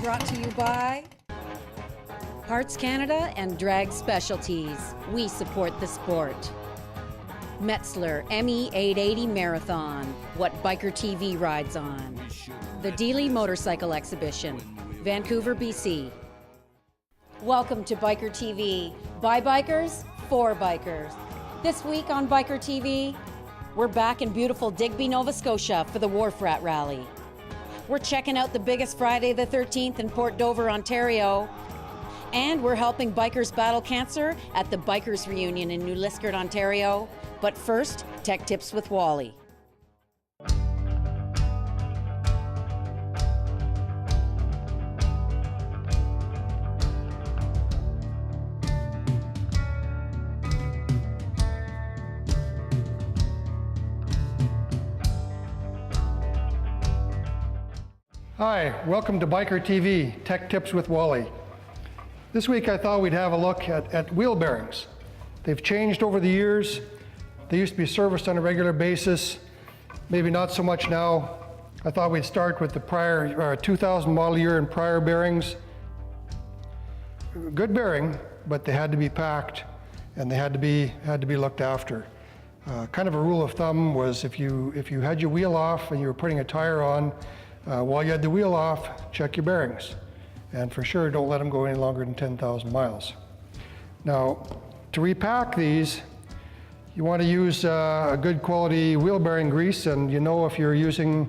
brought to you by Parts Canada and Drag Specialties. We support the sport. Metzler ME880 Marathon, what Bikertv rides on. The Dealey Motorcycle Exhibition, Vancouver, BC. Welcome to Bikertv, by bikers, for bikers. This week on Bikertv, we're back in beautiful Digby, Nova Scotia for the Wharf Rat Rally. We're checking out the biggest Friday the 13th in Port Dover, Ontario. And we're helping bikers battle cancer at the Bikers Reunion in New Liskeard, Ontario. But first, tech tips with Wally. Hi, welcome to Bikertv, Tech Tips with Wally. This week I thought we'd have a look at wheel bearings. They've changed over the years. They used to be serviced on a regular basis, maybe not so much now. I thought we'd start with the prior 2000 model year and prior bearings. Good bearing, but they had to be packed and they had to be looked after. Kind of a rule of thumb was if you had your wheel off and you were putting a tire on, while you had the wheel off, check your bearings. And for sure, don't let them go any longer than 10,000 miles. Now, to repack these, you want to use a good quality wheel bearing grease, and you know if you're using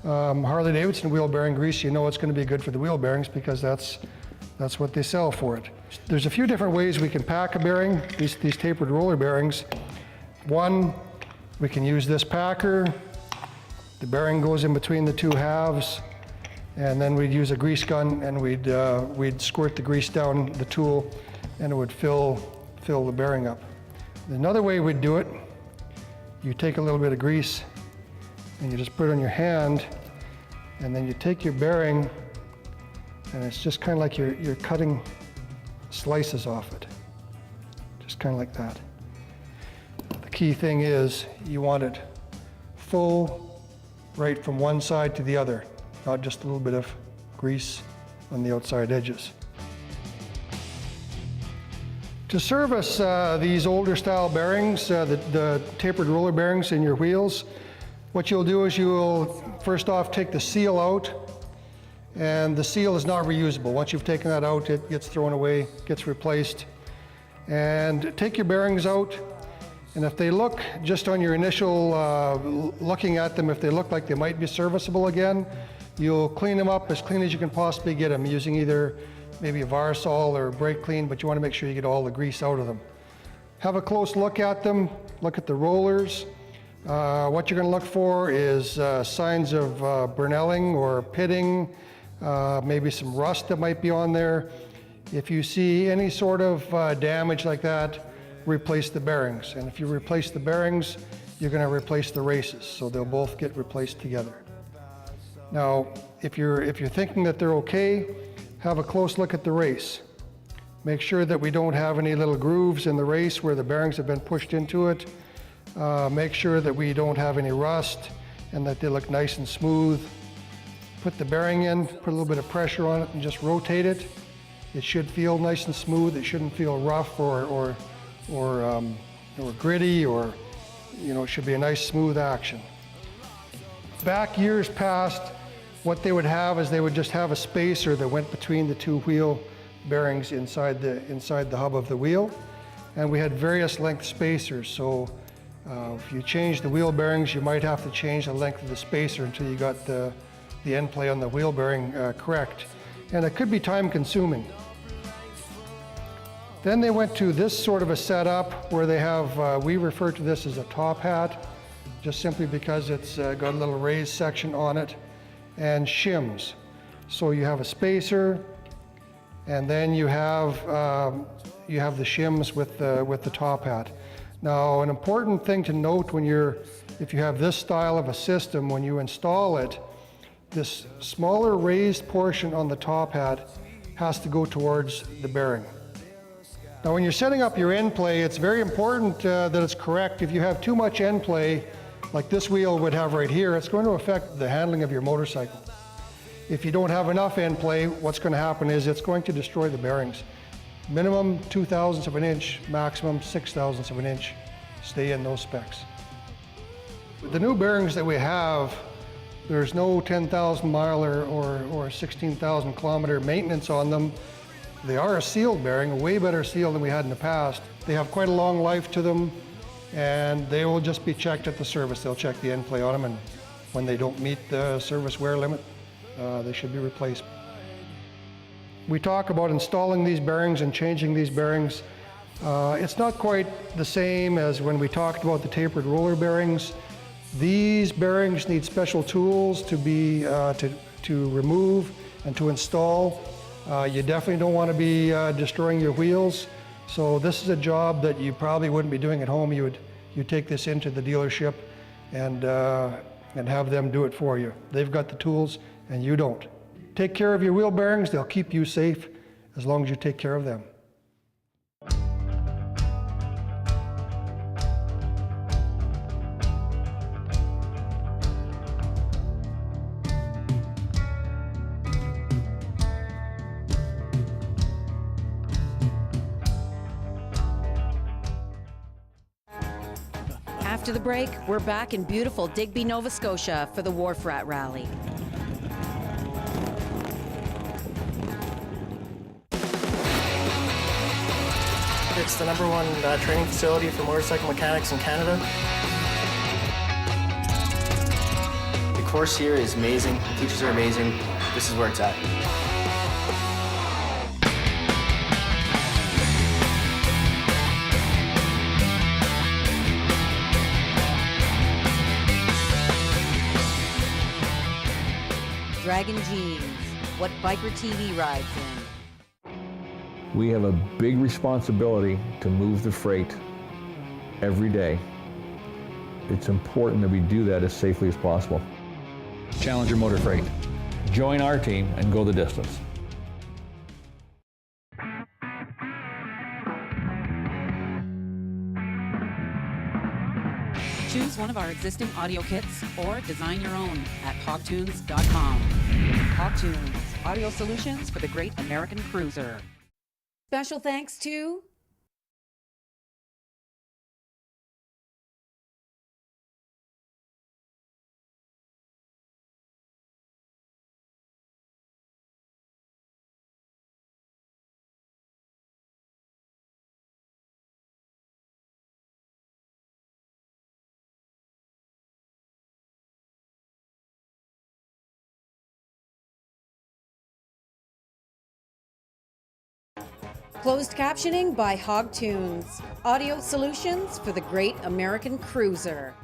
Harley-Davidson wheel bearing grease, you know it's going to be good for the wheel bearings because that's what they sell for it. There's a few different ways we can pack a bearing, these tapered roller bearings. One, we can use this packer. The bearing goes in between the two halves, and then we'd use a grease gun and we'd squirt the grease down the tool and it would fill the bearing up. Another way we'd do it, you take a little bit of grease and you just put it on your hand, and then you take your bearing and it's just kind of like you're cutting slices off it. Just kind of like that. The key thing is you want it full right from one side to the other, not just a little bit of grease on the outside edges. To service these older style bearings, the tapered roller bearings in your wheels, what you'll do is you'll first off take the seal out, and the seal is not reusable. Once you've taken that out, it gets thrown away, gets replaced. And take your bearings out, and if they look, just on your initial looking at them, if they look like they might be serviceable again, you'll clean them up as clean as you can possibly get them using either maybe a Varsol or brake clean, but you want to make sure you get all the grease out of them. Have a close look at them, look at the rollers. What you're going to look for is signs of burnelling or pitting, maybe some rust that might be on there. If you see any sort of damage like that, replace the bearings. And if you replace the bearings, you're going to replace the races, so they'll both get replaced together. Now, if you're thinking that they're okay, have a close look at the race. Make sure that we don't have any little grooves in the race where the bearings have been pushed into it. Make sure that we don't have any rust and that they look nice and smooth. Put the bearing in, put a little bit of pressure on it and just rotate it. It should feel nice and smooth. It shouldn't feel rough or gritty, or it should be a nice smooth action. Back years past, what they would have is they would just have a spacer that went between the two wheel bearings inside the hub of the wheel, and we had various length spacers. So if you change the wheel bearings, you might have to change the length of the spacer until you got the end play on the wheel bearing correct, and it could be time consuming. Then they went to this sort of a setup where they have, we refer to this as a top hat, just simply because it's got a little raised section on it, and shims. So you have a spacer, and then you have the shims with the top hat. Now, an important thing to note if you have this style of a system, when you install it, this smaller raised portion on the top hat has to go towards the bearing. Now, when you're setting up your end play, it's very important that it's correct. If you have too much end play, like this wheel would have right here, it's going to affect the handling of your motorcycle. If you don't have enough end play, what's going to happen is it's going to destroy the bearings. Minimum 0.02 of an inch, maximum 0.06 of an inch. Stay in those specs. With the new bearings that we have, there's no 10,000 mile or 16,000 kilometer maintenance on them. They are a sealed bearing, a way better seal than we had in the past. They have quite a long life to them, and they will just be checked at the service. They'll check the end play on them, and when they don't meet the service wear limit, they should be replaced. We talk about installing these bearings and changing these bearings. It's not quite the same as when we talked about the tapered roller bearings. These bearings need special tools to remove and to install. You definitely don't want to be destroying your wheels. So this is a job that you probably wouldn't be doing at home. You'd take this into the dealership and have them do it for you. They've got the tools and you don't. Take care of your wheel bearings. They'll keep you safe as long as you take care of them. After the break, we're back in beautiful Digby, Nova Scotia for the Wharf Rat Rally. It's the #1 training facility for motorcycle mechanics in Canada. The course here is amazing. The teachers are amazing. This is where it's at. Dragon Jeans, what Bikertv rides in. We have a big responsibility to move the freight every day. It's important that we do that as safely as possible. Challenger Motor Freight. Join our team and go the distance. Choose one of our existing audio kits or design your own at hogtunes.com. Hogtunes, audio solutions for the great American cruiser. Special thanks to closed captioning by Hogtunes, audio solutions for the great American cruiser.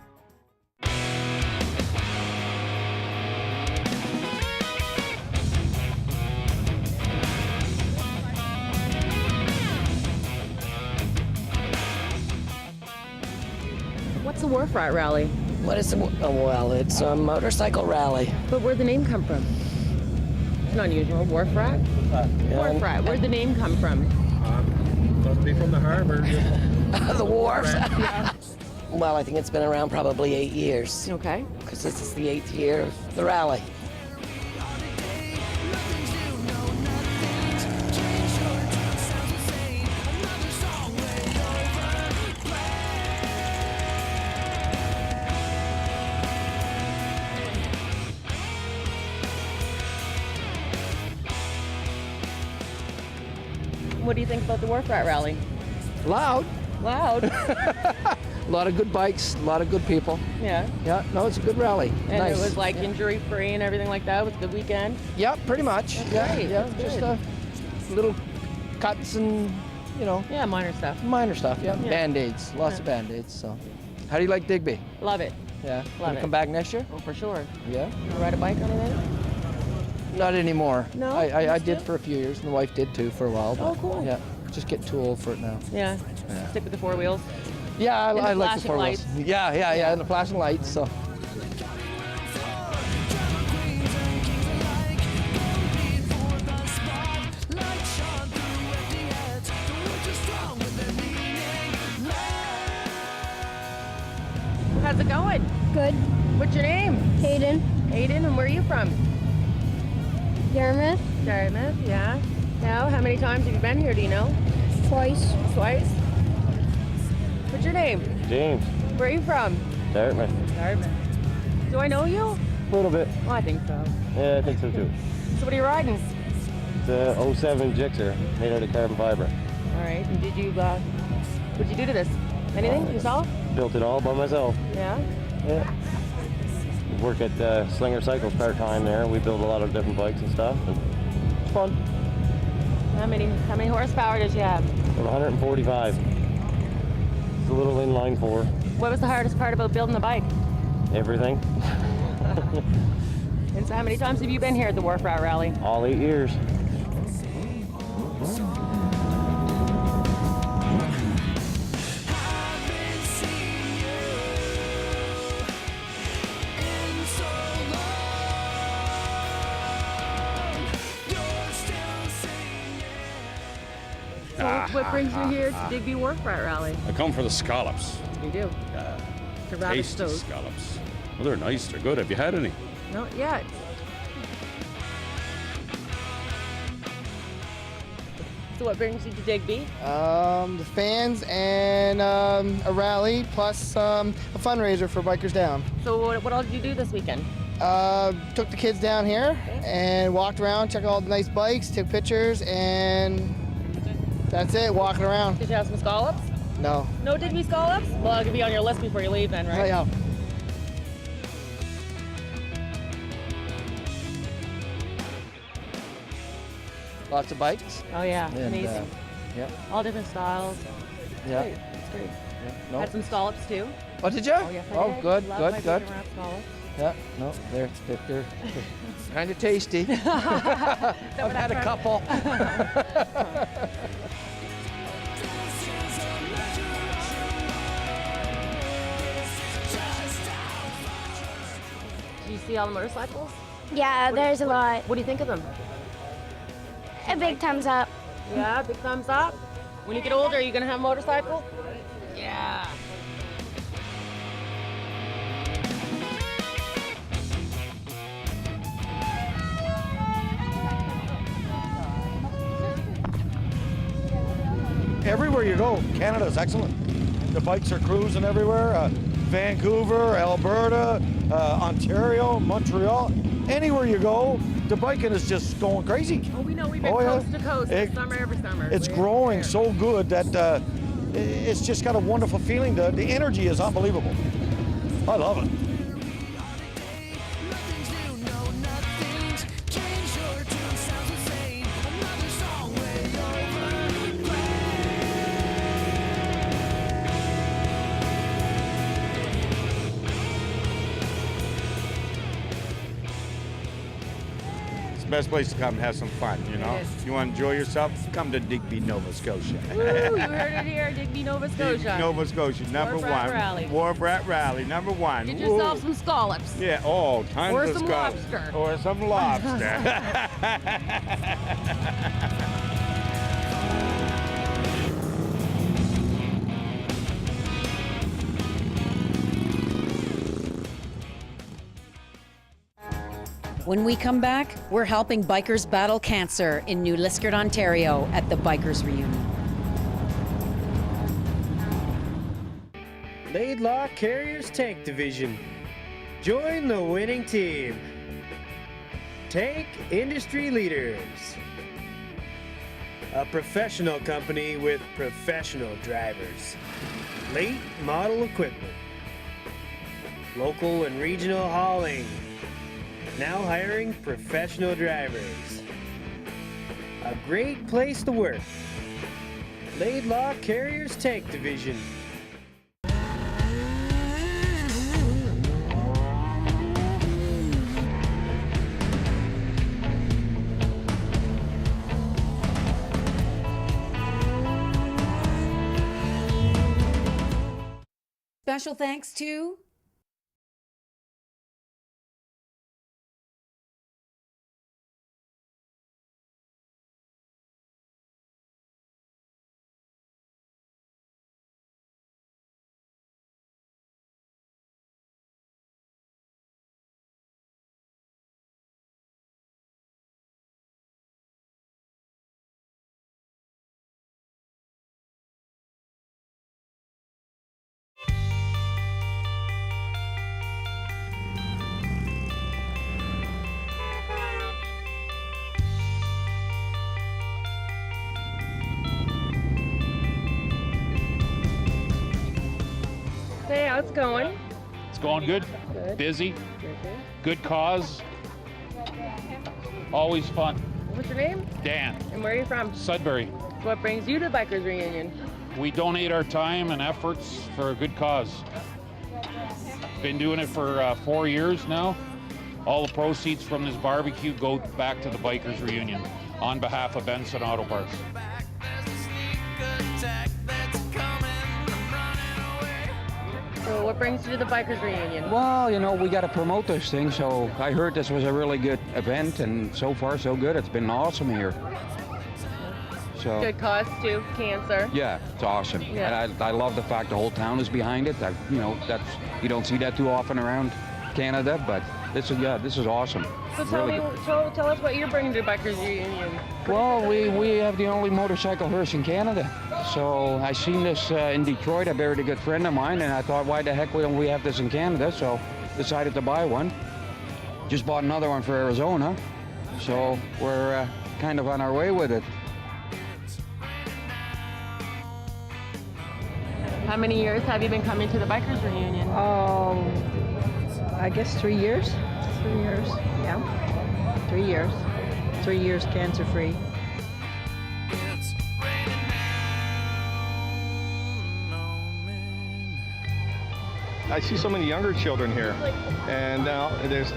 What's the Wharf Rat Rally? What is well, it's a motorcycle rally. But where'd the name come from? It's not unusual. Wharf Rat? Wharf Rat. Where'd the name come from? Must be from the harbor. The Wharf. Well, I think it's been around probably 8 years. Okay. Because this is the 8th year of the rally. What do you think about the Wharf Rat Rally? Loud. Loud. A lot of good bikes, a lot of good people. Yeah. Yeah, no, it's a good rally. And Nice. it was like injury-free and everything like that. It was a good weekend. Yeah, pretty much. That's yeah, great. yeah, That's just good. little cuts and, you know, Yeah, minor stuff. minor stuff. Yeah, Yeah. Band-aids, lots of Band-aids. So, how do you like Digby? Love it. Yeah, Love gonna it. come back next year? Oh, for sure. Yeah, You ride a bike or anything? not anymore. No? I Used did to? for a few years, and the wife did too for a while. But, Oh, cool. Yeah, just getting too old for it now. Yeah. Stick with the four wheels. Yeah, I the like the flashing four wheels. lights. Yeah, and the flashing lights. So. How's it going? Good. What's your name? Hayden. Aiden, and where are you from? Dartmouth. Dartmouth, yeah. Now, how many times have you been here, do you know? Twice. Twice? What's your name? James. Where are you from? Dartmouth. Dartmouth. Do I know you? A little bit. Oh, I think so. Yeah, I think so too. So what are you riding? It's a 07 Gixxer made out of carbon fiber. All right, and did you, what'd you do to this? Anything yourself? Built it all by myself. Yeah? Yeah. Work at Slinger Cycles part-time there. We build a lot of different bikes and stuff. And it's fun. How many horsepower does you have? 145. It's a little inline four. What was the hardest part about building the bike? Everything. And so how many times have you been here at the Wharf Rat Rally? All 8 years. So what brings you here to Digby Wharf Rat Rally? I come for the scallops. You do? To rabbit Tasty stove. scallops. Well, they're nice. They're good. Have you had any? Not yet. So what brings you to Digby? The fans and a rally plus a fundraiser for Bikers Down. So what all did you do this weekend? Took the kids down here and walked around, checked all the nice bikes, took pictures, and that's it, walking around. Did you have some scallops? No. No Digby scallops? Well, I'll be on your list before you leave then, right? Yeah. Lots of bikes. Oh yeah, And, amazing. Yeah. All different styles. Yeah. Great. That's great. Yeah. No. Had some scallops too. Oh, did you? Oh yes, I did. good, Love good, my good. bacon wrapped scallops. Yeah. No, they're kind of tasty. I've had a couple. Do you see all the motorcycles? Yeah, there's a lot. What do you think of them? A big thumbs up. Yeah, big thumbs up. When you get older, are you gonna have a motorcycle? Yeah. Everywhere you go, Canada is excellent. The bikes are cruising everywhere. Vancouver, Alberta, Ontario, Montreal. Anywhere you go, the biking is just going crazy. Oh, we know. We've been coast to coast summer every summer. It's growing so good that it's just got a wonderful feeling. The energy is unbelievable. I love it. Best place to come and have some fun, you know. Yes. You want to enjoy yourself? Come to Digby, Nova Scotia. Woo, you heard it here, Digby, Nova Scotia. Digby, Nova Scotia, number Wharf Rat one. Rally. Wharf Rat Rally, number one. Get Woo. yourself some scallops. Yeah, oh, tons Or of some scallops. lobster. Or some lobster. When we come back, we're helping bikers battle cancer in New Liskeard, Ontario at the Bikers Reunion. Laidlaw Carriers Tank Division. Join the winning team. Tank Industry Leaders. A professional company with professional drivers. Late model equipment. Local and regional hauling. Now hiring professional drivers. A great place to work. Laidlaw Carriers Tank Division. Special thanks to How's it going? It's going good. Good. Busy. Good. Good cause. Always fun. What's your name? Dan. And where are you from? Sudbury. So what brings you to Bikers Reunion? We donate our time and efforts for a good cause. Been doing it for 4 years now. All the proceeds from this barbecue go back to the Bikers Reunion on behalf of Benson Auto Parts. So what brings you to the Bikers Reunion? Well, you know, we got to promote this thing, so I heard this was a really good event, and so far so good. It's been awesome here. So Good cause too, cancer. yeah, it's awesome. Yeah. And I love the fact the whole town is behind it. You know, you don't see that too often around Canada, but this is awesome. So tell Really me, good. tell us what you're bringing to Bikers Reunion. Well, we have the only motorcycle hearse in Canada. So I seen this in Detroit. I buried a good friend of mine, and I thought, why the heck don't we have this in Canada? So decided to buy one. Just bought another one for Arizona. So we're kind of on our way with it. How many years have you been coming to the Bikers Reunion? I guess 3 years. 3 years, yeah. 3 years. 3 years cancer-free. I see so many younger children here, and now it's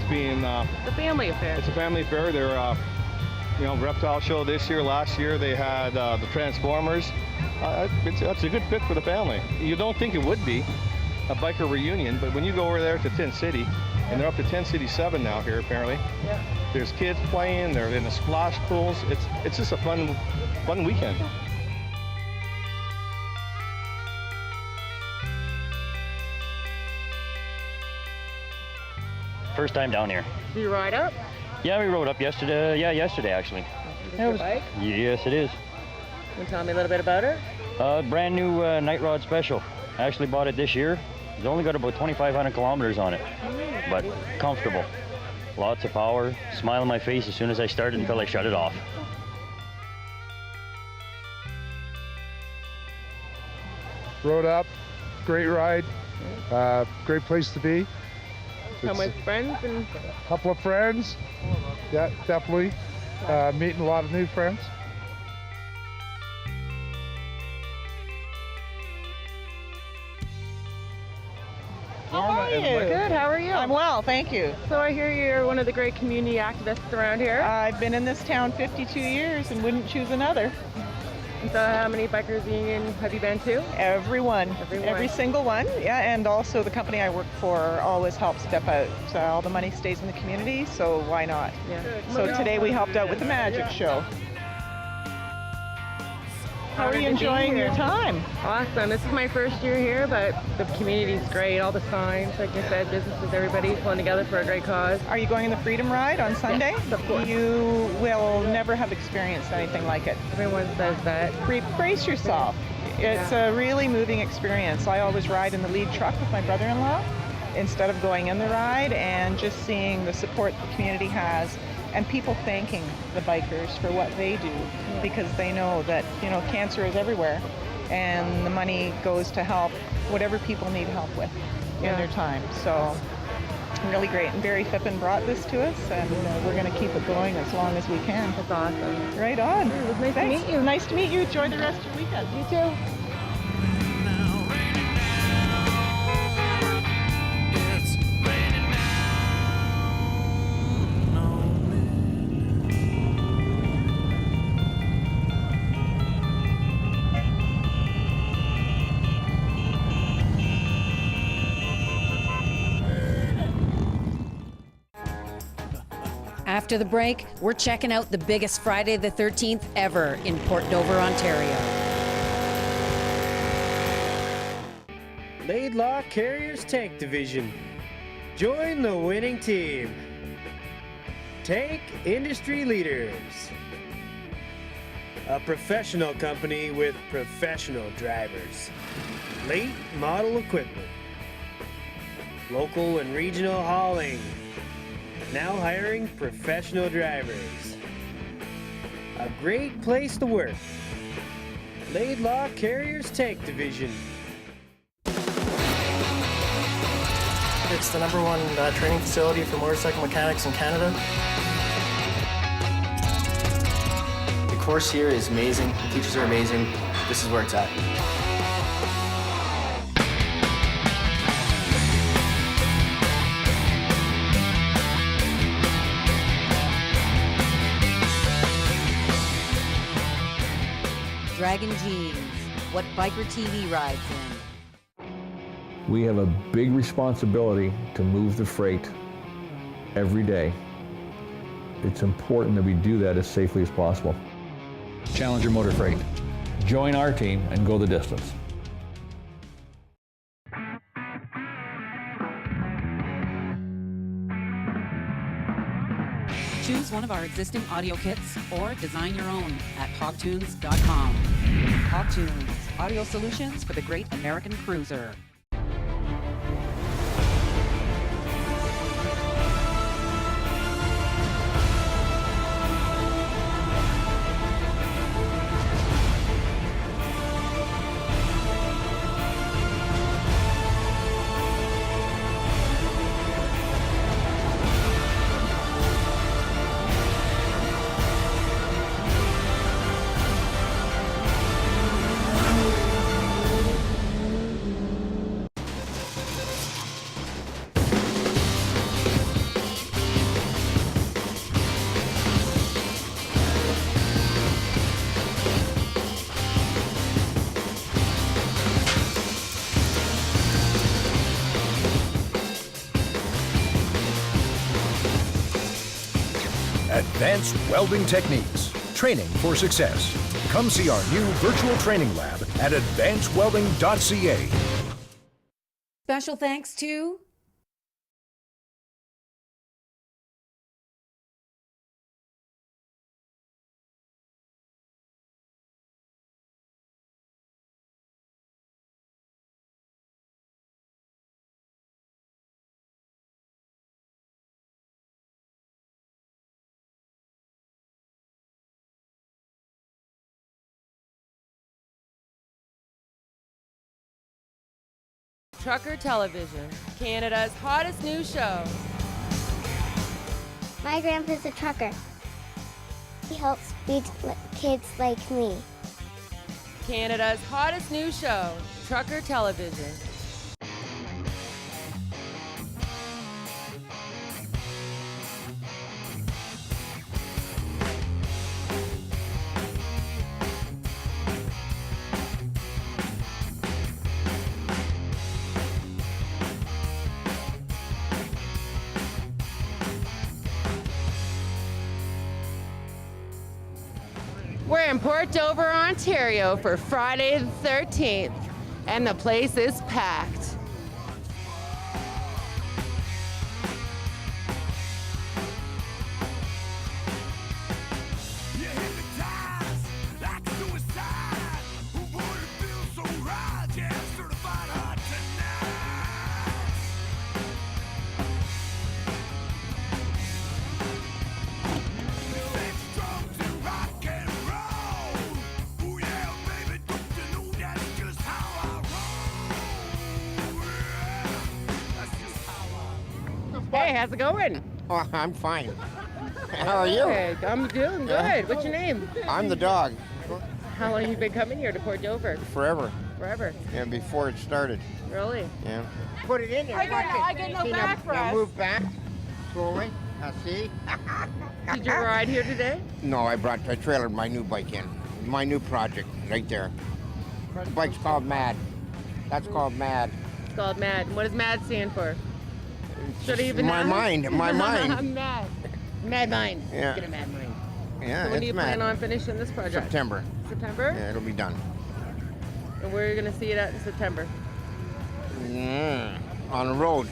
being It's a family affair. It's a family affair. They're reptile show this year. Last year they had the Transformers. That's a good fit for the family. You don't think it would be a biker reunion, but when you go over there to Tin City, and they're up to 10 City 7 now here apparently. Yeah. There's kids playing. They're in the splash pools. It's just a fun weekend. First time down here. Do you ride up? Yeah, we rode up yesterday. Yeah, yesterday actually. Is it your bike? Yes, it is. Can you tell me a little bit about it? Brand new night rod special. I actually bought it this year. It's only got about 2,500 kilometers on it, but comfortable. Lots of power. Smile on my face as soon as I started until I shut it off. Rode up, great ride, great place to be. Come with friends and... A couple of friends, yeah, definitely. Meeting a lot of new friends. How are you? Good, how are you? I'm well, thank you. So I hear you're one of the great community activists around here. I've been in this town 52 years and wouldn't choose another. And so how many Bikers Reunion have you been to? Everyone. Every single one, yeah, and also the company I work for always helps step out. So all the money stays in the community, so why not? Yeah. So today we helped out with the magic show. How are you enjoying your time? Awesome. This is my first year here, but the community's great. All the signs, like you said, businesses, everybody pulling together for a great cause. Are you going in the Freedom Ride on Sunday? Yes, of course. You will never have experienced anything like it. Everyone says that. Brace yourself. It's a really moving experience. I always ride in the lead truck with my brother-in-law instead of going in the ride, and just seeing the support the community has and people thanking the bikers for what they do, because they know that, you know, cancer is everywhere and the money goes to help whatever people need help with in their time. So really great. And Barry Fippen brought this to us, and we're going to keep it going as long as we can. That's awesome. Right on. It was nice to meet you. Nice to meet you. Enjoy the rest of your weekend. You too. After the break, we're checking out the biggest Friday the 13th ever in Port Dover, Ontario. Laidlaw Carriers Tank Division. Join the winning team. Tank Industry Leaders. A professional company with professional drivers. Late model equipment. Local and regional hauling. Now hiring professional drivers. A great place to work. Laidlaw Carriers Tank Division. It's the #1 training facility for motorcycle mechanics in Canada. The course here is amazing. The teachers are amazing. This is where it's at. Dragon Jeans, what Bikertv rides in. We have a big responsibility to move the freight every day. It's important that we do that as safely as possible. Challenger Motor Freight. Join our team and go the distance. Choose one of our existing audio kits or design your own at hogtunes.com. Hogtunes, audio solutions for the great American cruiser. Advanced welding techniques, training for success. Come see our new virtual training lab at advancedwelding.ca. Special thanks to Trucker Television, Canada's hottest new show. My grandpa's a trucker. He helps feed kids like me. Canada's hottest new show, Trucker Television. We're in Port Dover, Ontario for Friday the 13th, and the place is packed. Hey, how's it going? Oh, I'm fine. How are you? Hey, I'm doing good. What's your name? I'm the dog. How long have you been coming here to Port Dover? Forever. Forever. Yeah, before it started. Really? Yeah. Put it in there. I get no back for now us. move back slowly. Now see? Did you ride here today? No, I trailered my new bike in. My new project right there. The bike's called Mad. That's called Mad. It's called Mad. What does Mad stand for? Should I even my know? mind. My mind. I'm mad. Mad mind. Yeah. Get a mad mind. Yeah, So when do you it's mad. plan on finishing this project? September. September? Yeah, it'll be done. And where are you going to see it at in September? On the road.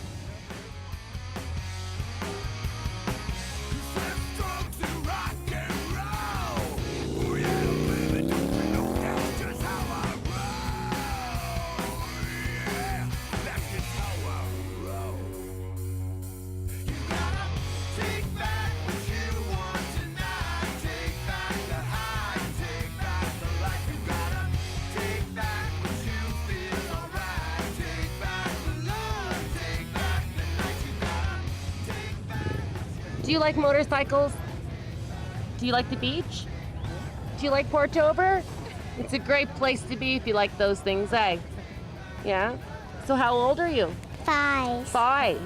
Do you like motorcycles? Do you like the beach? Do you like Port Dover? It's a great place to be if you like those things, eh? Yeah? So how old are you? 5. 5.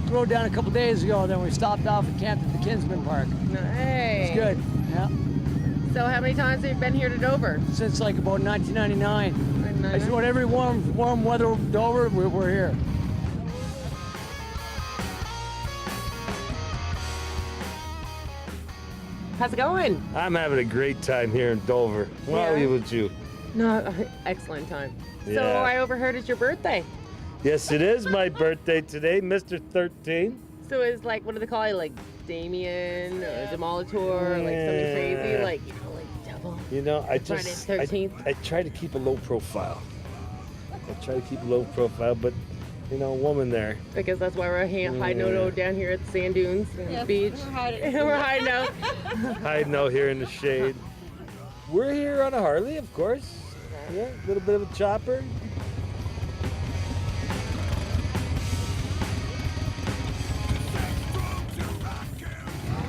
Rode down a couple days ago, then we stopped off and camped at the Kinsman Park. Nice. It's good, yeah. So how many times have you been here to Dover? Since like about 1999. I just want every warm weather Dover, we're here. How's it going? I'm having a great time here in Dover. Wally, with you? No, excellent time. So Yeah. I overheard it's your birthday. Yes, it is my birthday today, Mr. 13. So it's like, what do they call you? Like Damien or Demolitor or like something crazy? Like, you know, like devil? You know, I Friday just, 13th? I try to keep a low profile. But, you know, woman there. I guess that's why we're hiding out down here at the sand dunes and the beach. We're hiding. We're hiding out. Hiding out here in the shade. We're here on a Harley, of course. Yeah, a little bit of a chopper.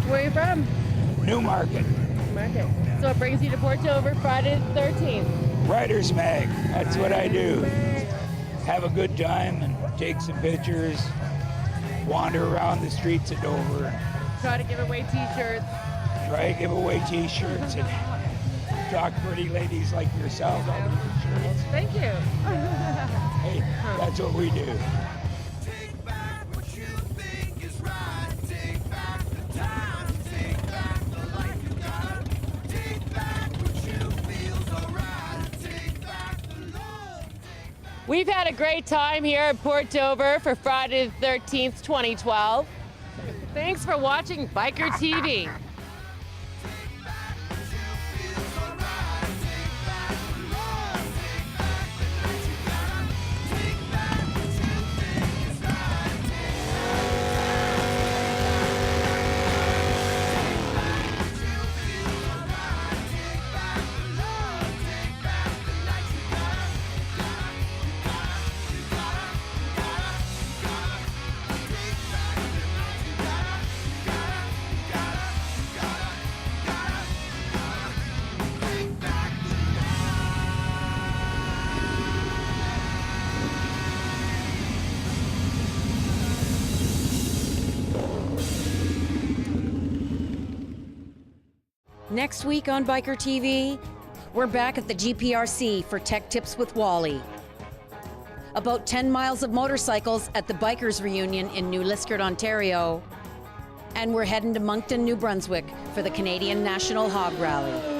Where are you from? Newmarket. Market. So it brings you to Port Dover Friday the 13th. Writer's Mag. That's what I do. Have a good time and take some pictures. Wander around the streets of Dover. Try to give away t-shirts. Try to give away t-shirts and talk pretty ladies like yourself over the shirts. Thank you. Hey, that's what we do. We've had a great time here at Port Dover for Friday the 13th, 2012. Thanks for watching Biker TV. Next week on Biker TV, we're back at the GPRC for Tech Tips with Wally. About 10 miles of motorcycles at the Bikers Reunion in New Liskeard, Ontario. And we're heading to Moncton, New Brunswick for the Canadian National Hog Rally.